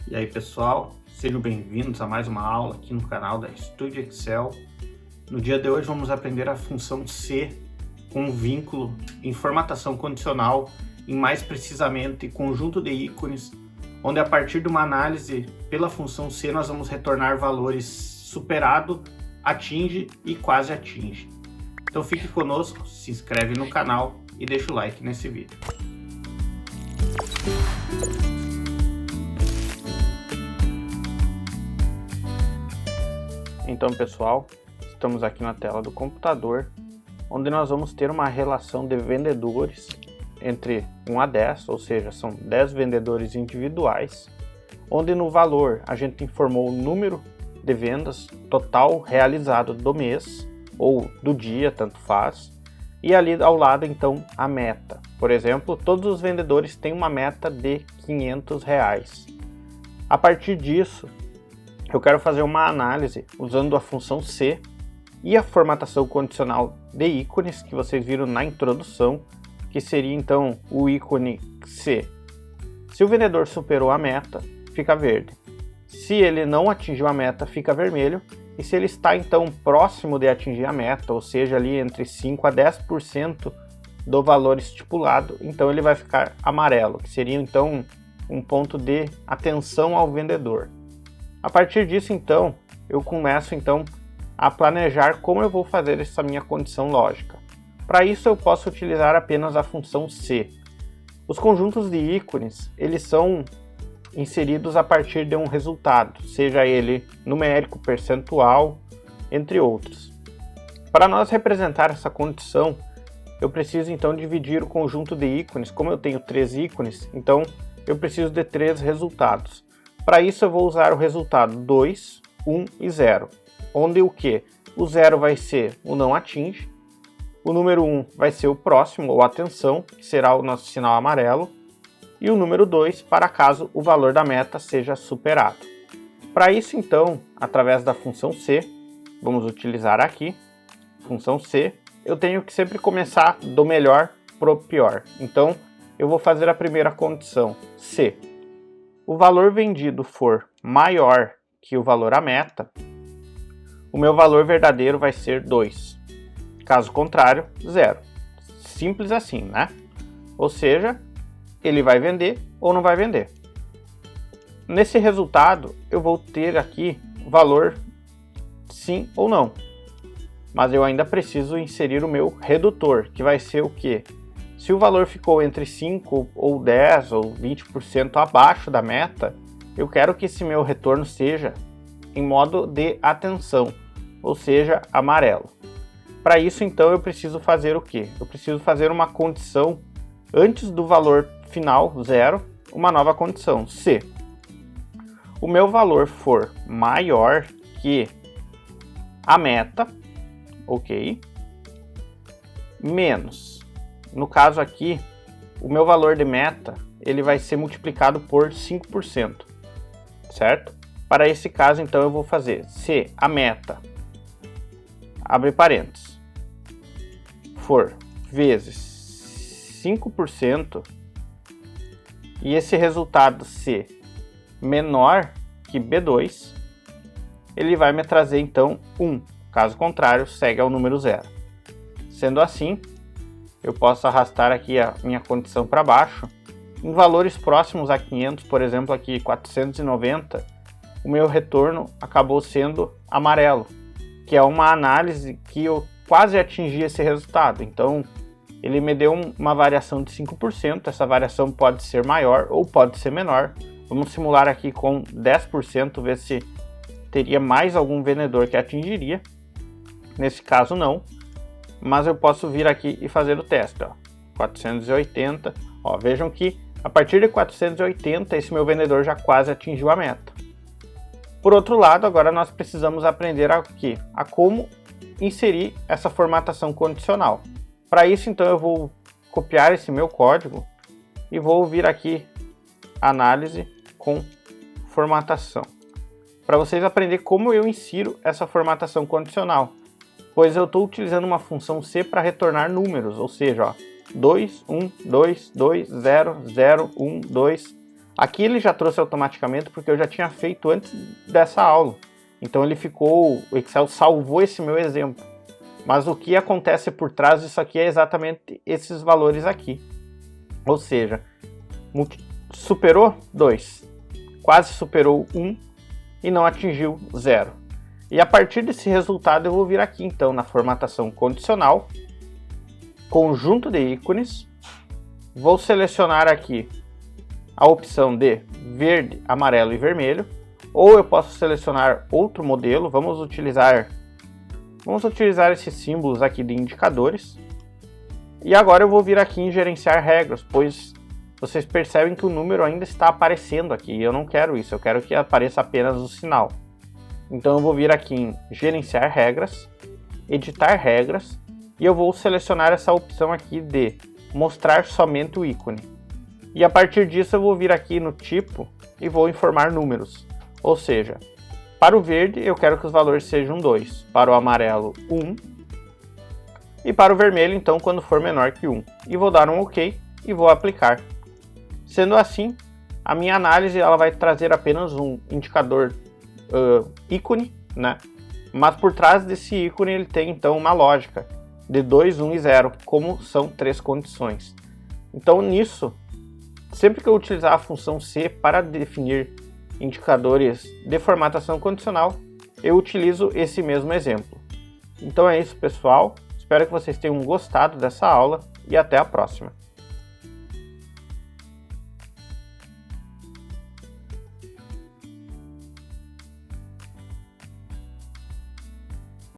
E aí pessoal, sejam bem-vindos a mais uma aula aqui no canal da Studio Excel. No dia de hoje vamos aprender a função C com vínculo em formatação condicional, em mais precisamente conjunto de ícones, onde a partir de uma análise pela função C nós vamos retornar valores superado, atinge e quase atinge. Então fique conosco, se inscreve no canal e deixa o like nesse vídeo. Então pessoal, estamos aqui na tela do computador, onde nós vamos ter uma relação de vendedores entre 1 a 10, ou seja, são 10 vendedores individuais, onde no valor a gente informou o número de vendas total realizado do mês, ou do dia, tanto faz, e ali ao lado então a meta. Por exemplo, todos os vendedores têm uma meta de R$500. A partir disso, eu quero fazer uma análise usando a função C e a formatação condicional de ícones que vocês viram na introdução, que seria então o ícone C. Se o vendedor superou a meta, fica verde. Se ele não atingiu a meta, fica vermelho. E se ele está então próximo de atingir a meta, ou seja, ali entre 5 a 10% do valor estipulado, então ele vai ficar amarelo, que seria então um ponto de atenção ao vendedor. A partir disso, então, eu começo então a planejar como eu vou fazer essa minha condição lógica. Para isso, eu posso utilizar apenas a função C. Os conjuntos de ícones, eles são inseridos a partir de um resultado, seja ele numérico, percentual, entre outros. Para nós representar essa condição, eu preciso então dividir o conjunto de ícones. Como eu tenho 3 ícones, então eu preciso de 3 resultados. Para isso eu vou usar o resultado 2, 1 e 0, onde o que? O 0 vai ser o não atinge, o número 1 vai ser o próximo, ou atenção, que será o nosso sinal amarelo, e o número 2 para caso o valor da meta seja superado. Para isso então, através da função C, vamos utilizar aqui, função C, eu tenho que sempre começar do melhor para o pior. Então eu vou fazer a primeira condição, C. O valor vendido for maior que o valor à meta, o meu valor verdadeiro vai ser 2. Caso contrário, 0. Simples assim, né? Ou seja, ele vai vender ou não vai vender. Nesse resultado, eu vou ter aqui valor sim ou não. Mas eu ainda preciso inserir o meu redutor, que vai ser o quê? Se o valor ficou entre 5 ou 10 ou 20% abaixo da meta, eu quero que esse meu retorno seja em modo de atenção, ou seja, amarelo. Para isso, então, eu preciso fazer o quê? Eu preciso fazer uma condição antes do valor final, 0, uma nova condição, se o meu valor for maior que a meta, ok, menos. No caso aqui, o meu valor de meta, ele vai ser multiplicado por 5%, certo? Para esse caso, então, eu vou fazer se a meta, abre parênteses, for vezes 5%, e esse resultado C menor que B2, ele vai me trazer, então, 1. Caso contrário, segue ao número 0. Sendo assim, eu posso arrastar aqui a minha condição para baixo. Em valores próximos a 500, por exemplo, aqui 490, o meu retorno acabou sendo amarelo, que é uma análise que eu quase atingi esse resultado. Então, ele me deu uma variação de 5%, essa variação pode ser maior ou pode ser menor. Vamos simular aqui com 10%, ver se teria mais algum vendedor que atingiria. Nesse caso não. Mas eu posso vir aqui e fazer o teste, ó, 480, ó, vejam que a partir de 480 esse meu vendedor já quase atingiu a meta. Por outro lado, agora nós precisamos aprender aqui a como inserir essa formatação condicional. Para isso, então, eu vou copiar esse meu código e vou vir aqui análise com formatação, para vocês aprenderem como eu insiro essa formatação condicional. Pois eu estou utilizando uma função C para retornar números, ou seja, ó, 2, 1, 2, 2, 0, 0, 1, 2, Aqui ele já trouxe automaticamente porque eu já tinha feito antes dessa aula. Então o Excel salvou esse meu exemplo. Mas o que acontece por trás disso aqui é exatamente esses valores aqui. Ou seja, superou 2, quase superou 1 e não atingiu 0. E a partir desse resultado eu vou vir aqui então na formatação condicional, conjunto de ícones, vou selecionar aqui a opção de verde, amarelo e vermelho, ou eu posso selecionar outro modelo. Vamos utilizar esses símbolos aqui de indicadores. E agora eu vou vir aqui em gerenciar regras, pois vocês percebem que o número ainda está aparecendo aqui, e eu não quero isso, eu quero que apareça apenas o sinal. Então eu vou vir aqui em gerenciar regras, editar regras, e eu vou selecionar essa opção aqui de mostrar somente o ícone. E a partir disso eu vou vir aqui no tipo e vou informar números. Ou seja, para o verde eu quero que os valores sejam 2, para o amarelo 1 e para o vermelho então quando for menor que 1. E vou dar um OK e vou aplicar. Sendo assim, a minha análise ela vai trazer apenas um indicador ícone, né? Mas por trás desse ícone ele tem então uma lógica de 2, 1 e 0, como são 3 condições. Então nisso, sempre que eu utilizar a função C para definir indicadores de formatação condicional, eu utilizo esse mesmo exemplo. Então é isso, pessoal. Espero que vocês tenham gostado dessa aula e até a próxima.